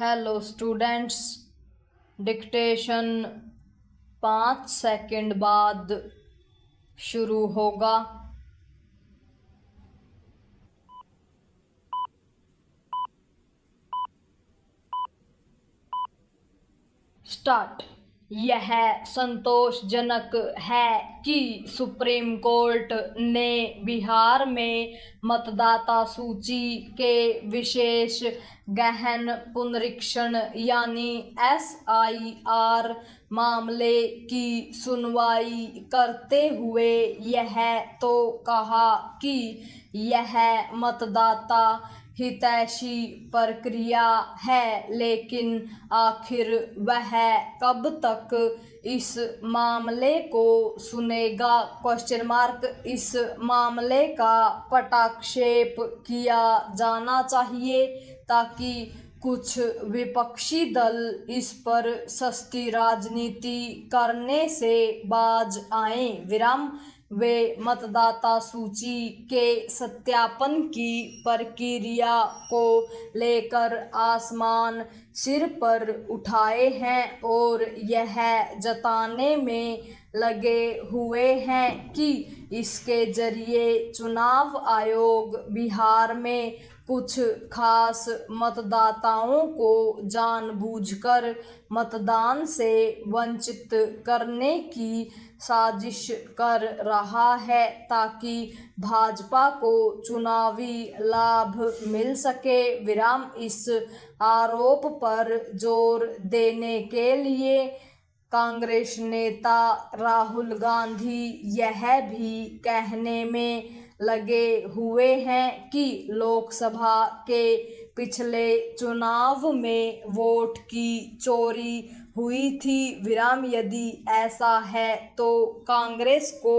Hello students, dictation 5 second बाद शुरू होगा। स्टार्ट। यह संतोषजनक है कि सुप्रीम कोर्ट ने बिहार में मतदाता सूची के विशेष गहन पुनरीक्षण यानी SIR मामले की सुनवाई करते हुए यह तो कहा कि यह मतदाता हितैषी प्रक्रिया है, लेकिन आखिर वह कब तक इस मामले को सुनेगा? इस मामले का पटाक्षेप किया जाना चाहिए ताकि कुछ विपक्षी दल इस पर सस्ती राजनीति करने से बाज आएं। वे मतदाता सूची के सत्यापन की प्रक्रिया को लेकर आसमान सिर पर उठाए हैं और यह जताने में लगे हुए हैं कि इसके जरिए चुनाव आयोग बिहार में कुछ खास मतदाताओं को जानबूझकर मतदान से वंचित करने की साजिश कर रहा है ताकि भाजपा को चुनावी लाभ मिल सके। इस आरोप पर जोर देने के लिए कांग्रेस नेता राहुल गांधी यह भी कहने में लगे हुए हैं कि लोकसभा के पिछले चुनाव में वोट की चोरी हुई थी। यदि ऐसा है तो कांग्रेस को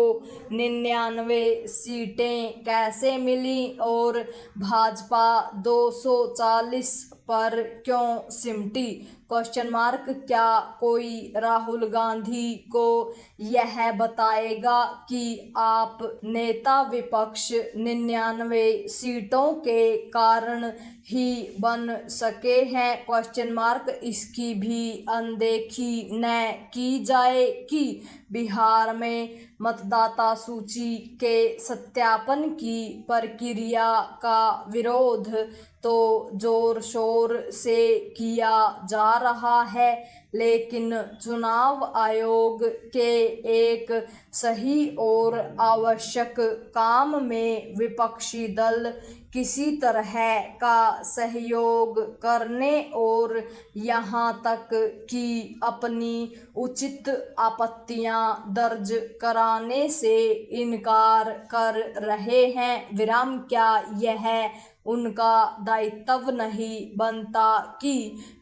99 सीटें कैसे मिली और भाजपा 240 पर क्यों सिमटी? क्या कोई राहुल गांधी को यह बताएगा कि आप नेता विपक्ष 99 सीटों के कारण ही बन सके हैं? इसकी भी अनदेखी न की जाए कि बिहार में मतदाता सूची के सत्यापन की प्रक्रिया का विरोध तो जोर शोर से किया जा रहा है, लेकिन चुनाव आयोग के एक सही और आवश्यक काम में विपक्षी दल किसी तरह का सहयोग करने और यहाँ तक कि अपनी उचित आपत्तियां दर्ज कराने से इनकार कर रहे हैं। क्या यह उनका दायित्व नहीं बनता कि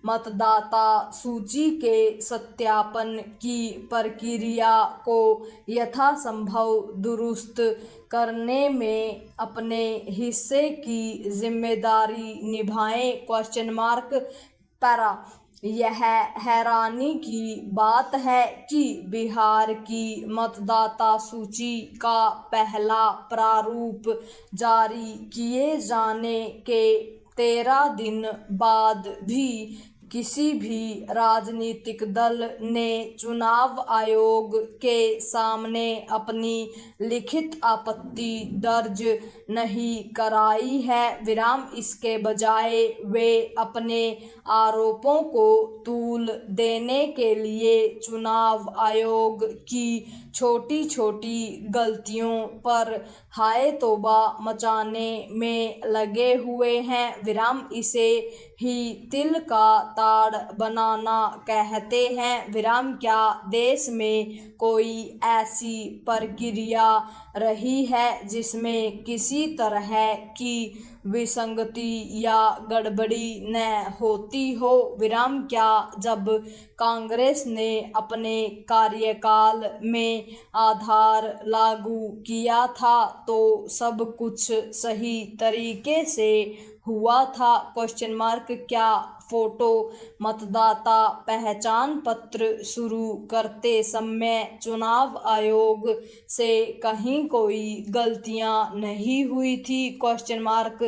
मतदाता सूची के सत्यापन की प्रक्रिया को यथासंभव दुरुस्त करने में अपने हिस्से की जिम्मेदारी निभाएं? यह हैरानी की बात है कि बिहार की मतदाता सूची का पहला प्रारूप जारी किए जाने के 13 दिन बाद भी किसी भी राजनीतिक दल ने चुनाव आयोग के सामने अपनी लिखित आपत्ति दर्ज नहीं कराई है। इसके बजाय वे अपने आरोपों को तूल देने के लिए चुनाव आयोग की छोटी छोटी गलतियों पर हाय तौबा मचाने में लगे हुए हैं। इसे ही तिल का ताड़ बनाना कहते हैं। क्या देश में कोई ऐसी प्रक्रिया रही है जिसमें किसी तरह की विसंगति या गड़बड़ी न होती हो? क्या जब कांग्रेस ने अपने कार्यकाल में आधार लागू किया था तो सब कुछ सही तरीके से हुआ था? क्या फोटो। मतदाता पहचान पत्र शुरू करते समय चुनाव आयोग से कहीं कोई गलतियां नहीं हुई थी? Question mark.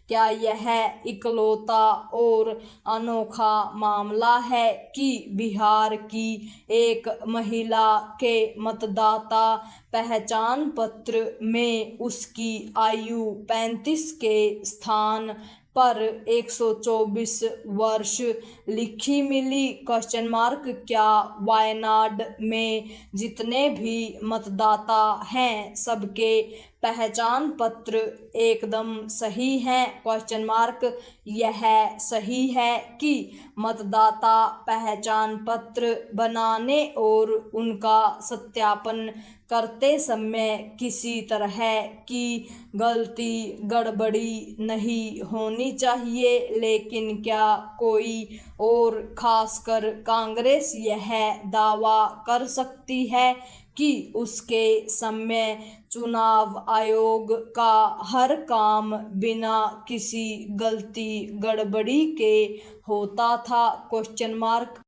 क्या यह इकलौता और अनोखा मामला है कि बिहार की एक महिला के मतदाता पहचान पत्र में उसकी आयु 35 के स्थान पर 124 वर्ष लिखी मिली? Question mark. क्या वायनाड में जितने भी मतदाता हैं सबके पहचान पत्र एकदम सही हैं? Question mark. यह सही है कि मतदाता पहचान पत्र बनाने और उनका सत्यापन करते समय किसी तरह की गलती गड़बड़ी नहीं होनी चाहिए, लेकिन क्या कोई और खासकर कांग्रेस यह दावा कर सकती है कि उसके समय चुनाव आयोग का हर काम बिना किसी गलती गड़बड़ी के होता था? Question mark.